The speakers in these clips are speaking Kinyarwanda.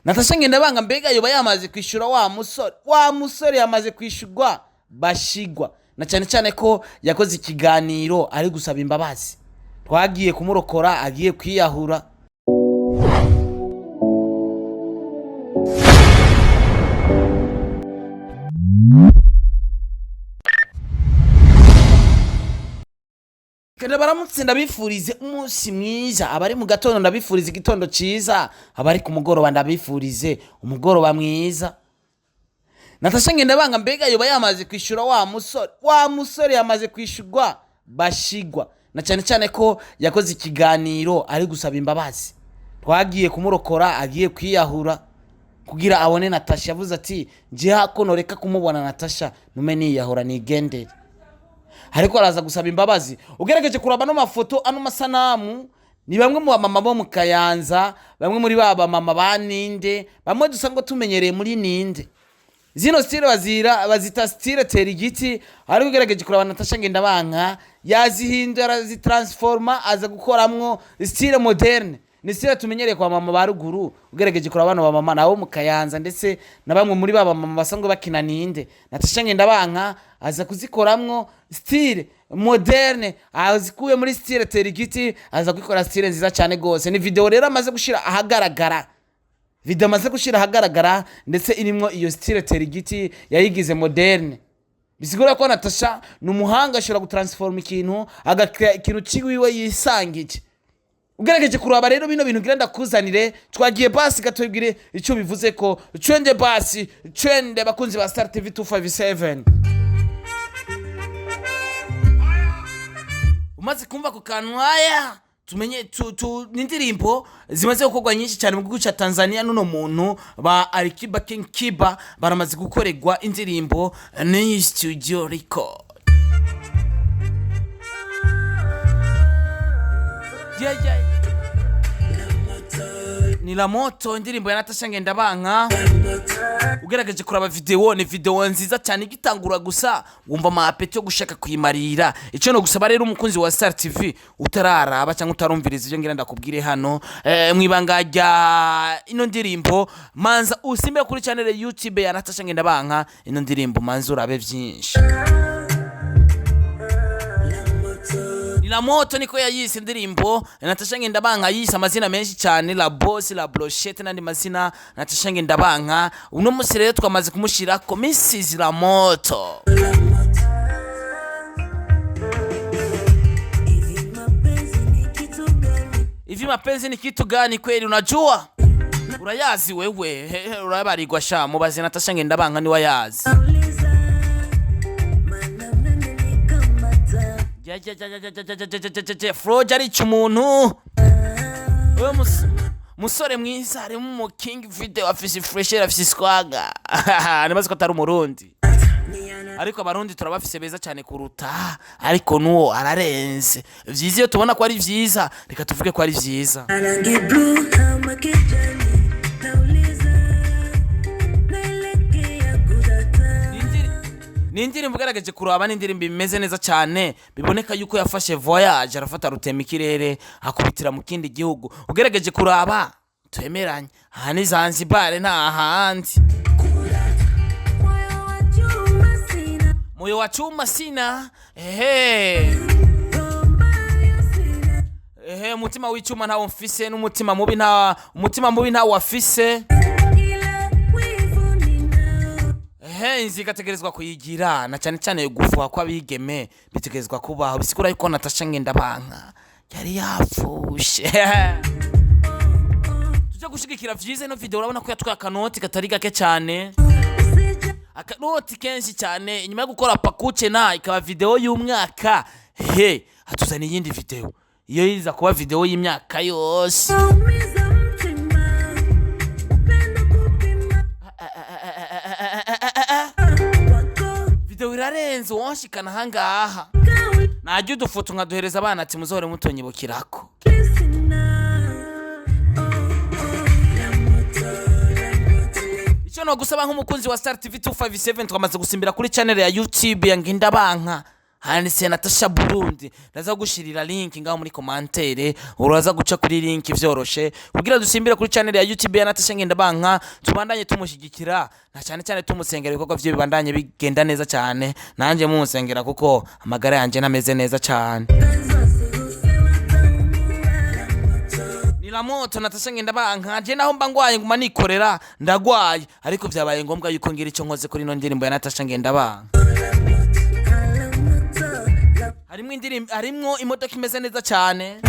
Natasha Ngendabanga mbega yoba yamaze kwishura wa musore yamaze kwishurwa bashigwa na cyane cyane ko yakoze ikiganiro ari gusaba imbabazi, twagiye kumurokora agiye kwiyahura. Kende baramutse ndabifurize umunsi mwiza, abari mu gatondo ndabifurize igitondo ciza, abari ku mugoroba ndabifurize umugoroba mwiza. Natasha Ngendabanga mbega yoba yamaze kwishura wa musore yamaze kwishurwa bashigwa na cyane cyane ko yakoze ikiganiro ari gusaba imbabazi, twagiye kumurokora agiye kwiyahura kugira abone Natasha. Yavuze ati nje hakono reka kumubona Natasha nume niyahura nigendere, ariko araza gusaba imbabazi. Ugerageje kuraba no mafoto ano masanamu ni bamwe mu bamama bo mu Kayanza, bamwe muri baba mama baninde, bamwe dusanzwe tumenyereye muri ninde. Zino style bazita style terigiti, ariko ugerageje kuraba Natasha Ngendabanga yazihindura zitransforma aza gukoramwo style moderne. Ni style tumenyereye kwa mama baruguru. Ugerageje kuraba bano bamama nabo mu Kayanza ndetse na bamwe muri baba mama basanzwe bakina ninde, Natasha Ngendabanga aza kuzikoramwo style moderne, azikuye muri style terigiti aza gukora style nziza cyane gose. Ni video rero amaze gushira ahagaragara, ndetse irimwo iyo style terigiti yayigize moderne. Bisigura ko Natasha numuhanga ashobora gutransforma ikintu agakira ikintu ciwiwe yisangije. Ugerageje kuraba rero bino bintu girenda kuzanire, twagiye basi gatwibwire ico bivuze ko twende bakunzi ba Star TV 257. Umaze kumva ku kanwaya tumenye nindirimbo zimaze gukorwa nyinshi cyane mu gihugu cya Tanzania. Nuno muntu ba Alikiba King Kiba baramaze gukorerwa indirimbo ni studio record. Ni la moto indirimbo ya Natasha Ngendabanga. Ugerageje kuraba video, ni video nziza cyane igitangura gusa wumva amapeti yo gushaka kuyimarira. Ico no gusaba rero umukunzi wa Star TV utararaba cyangwa utarumviriza ibyo ngira ndakubwire hano mwibanga rya ino ndirimbo, manza usimbe kuri channel YouTube ya Natasha Ngendabanga. Ino ndirimbo manza urabe byinshi. La moto niko yayise indirimbo Natasha Ngendabanga, yise amazina menshi cyane, la boss, la brochette nandi mazina Natasha Ngendabanga. Uno musi rero twamaze kumushira ko Mrs. La Moto. Hivi mapenzi ni kitu gani kweli unajua? Urayazi wewe, urabarigwa sha mubaze Natasha Ngendabanga ni wayazi. Froja ari cyumuntu we musore mwiza ari mu King video afise fresher afise swaga nibaze ko atari umurundi, ariko abarundi turabafise beza cyane kuruta, ariko nuwo ararenze. Vyiza iyo tubona ko ari vyiza reka tuvuge ko ari vyiza. Nindirimbo ugerageje kuraba n'indirimbo imeze neza cyane, biboneka yuko yafashe voyage arafata rutema ikirere akubitira mu kindi gihugu. Ugerageje kuraba twemeranye aha ni Zanzibar nta handi. Moyo wa chuma sina umutima w'icuma ntawo mfise, n'umutima mubi ntawo wafise. Inzi gategerezwa kuyigira na cyane cyane gufuha kwa bigeme bitegerezwa kubaho. Bisikura yuko Natasha Ngendabanga yari yafushe. Tujya gushigikira vyize no video, urabona ko yatwaye akanoti katari gake cyane, akanoti kenshi cyane. Inyuma yo gukora pakuce na ikaba video y'umwaka, hatuzana iyindi video, iyo yiza kuba video y'imyaka yose. Irarenze wonshikana hangaha najye udufoto nkaduhereza abana ati muzohore mutonyibukirako. Icyo no gusaba nk'umukunzi wa Star TV 257 twamaze gusimbira kuri channel ya YouTube ya Ngendabanga. handitse Natasha Burundi, ndaza gushirira link ngaho muri commentaire, uraza guca kuri link vyoroshe kugira dusimbire kuri channel ya YouTube ya Natasha Ngendabanka, tubandanye tumushigikira na cyane cyane tumusengera ibikorwa vyo bibandanye bigenda neza cyane, nanje mumusengera kuko amagara yanje nameze neza cyane. La moto Natasha Ngendabanka, je naho mba ngwaye nguma nikorera ndagwaye, ariko vyabaye ngombwa yuko ngira ico nkoze kuri no ndirimbo ya Natasha Ngendabanka. Harimwo imodoka imeze neza cyane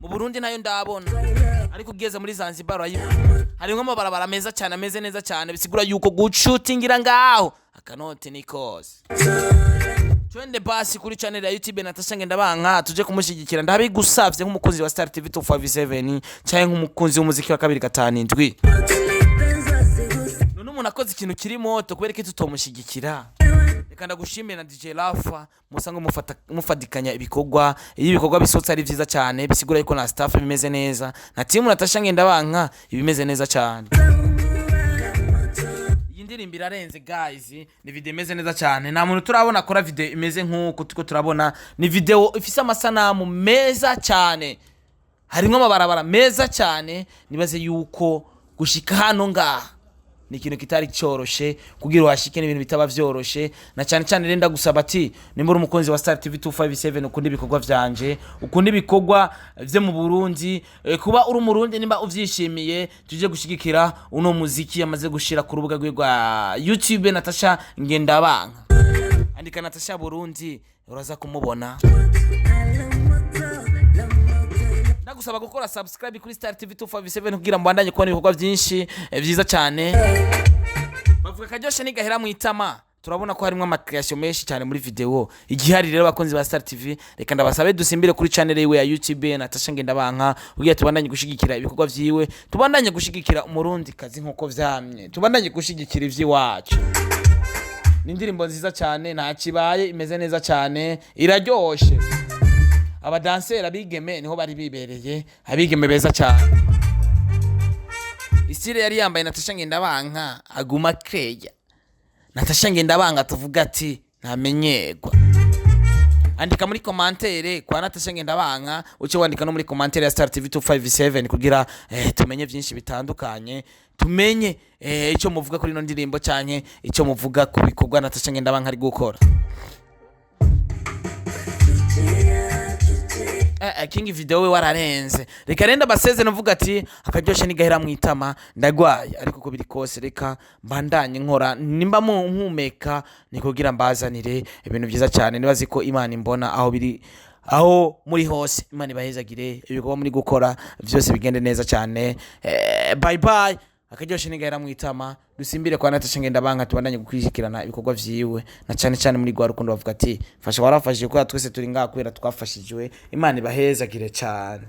mu Burundi nayo ndabona, ariko ugeze muri Zanzibar urayibona. Harimwo amabarabara meza cyane ameze neza cyane, bisigura yuko gushootingira ngaho akanote ni kose. Twende basi kuri channel ya YouTube Natasha Ngendabanka tuje kumushigikira, ndabigusavye nk'umukunzi wa Star TV 257 cyangwa nk'umukunzi w'umuziki wa 257. None umuntu akoze ikintu kiri moto kubera ko tutomushigikira. Reka ndagushimire na DJ Rafa, musango mufadikanya ibikorwa, iyo ibikorwa bisotse ari vyiza cyane, bisigura yuko na staff bimeze neza, na team Natasha Ngendabanka ibimeze neza cyane. Indirimbo irarenze guys, ni video imeze neza cyane, nta muntu turabona akora video imeze nk'uko tuko turabona. Ni video ifise amasanamu meza cyane, harimo amabarabara meza cyane, nibaze yuko gushika hano ngaha ni ikintu kitari cyoroshe kugira washike n'ibintu bitaba vyoroshe, na cyane cyane renda gusaba ati nimbura umukunzi wa Star TV 257 ukundi ibikorwa vyanje, ukundi ibikorwa vye mu Burundi, kuba uri umurundi nimba uvyishimiye tuje gushigikira uno muziki yamaze gushira ku rubuga rwa YouTube Natasha Ngendabanka. Andika Natasha Burundi uraza kumubona. Ndagusaba gukora subscribe kuri Star TV 257 kugira mbandanye kubona ibikorwa byinshi vyiza cyane. Bavuga karyoshe nigahera mu itama, turabona ko harimo amakreation menshi cyane muri video. Igihari rero bakonzi ba Star TV, reka ndabasabe dusimbire kuri channel yiwe ya YouTube Natasha Ngendabanka kugira tubandanye gushigikira ibikorwa vyiwe, tubandanye gushigikira umurundi kazi nkuko vyamye, tubandanye gushigikira ivyi wacu. Ni indirimbo nziza cyane, nta kibaye, imeze neza cyane, iraryoshe. Abadansera abigeme niho bari bibereye, abigeme beza cyane. Isire yari yambaye Natasha Ngendabanka aguma kreya. Natasha Ngendabanka tuvuga ati ntamenyerwa. Andika muri commentaire kwa Natasha Ngendabanka, uce wandika no muri commentaire ya Star TV 257 kugira tumenye byinshi bitandukanye, tumenye ico muvuga kuri no ndirimbo canke ico muvuga ku bikorwa Natasha Ngendabanka ari gukora. King video we wararenze, reka renda baseze navuga ati akaryoshe nigahera mu itama ndagwaye, ariko ko biri kose reka mbandanye nkora, nimba mu nkumeka nikugira mbazanire ibintu byiza cyane. Nibazi ko Imana imbona aho muri hose, Imana ibahezagire ibikorwa muri gukora byose bigende neza cyane. Bye bye. Akaryoshe nigahera mu itama, dusimbire kwa Natasha Ngendabanka tubandanye gukwishikirana ibikorwa vyiwe, na cyane cyane muri gwa rukundo bavuga ati fasha warafashije ko twese turi ngaha kwera twafashijwe. Imana ibahezagire cyane.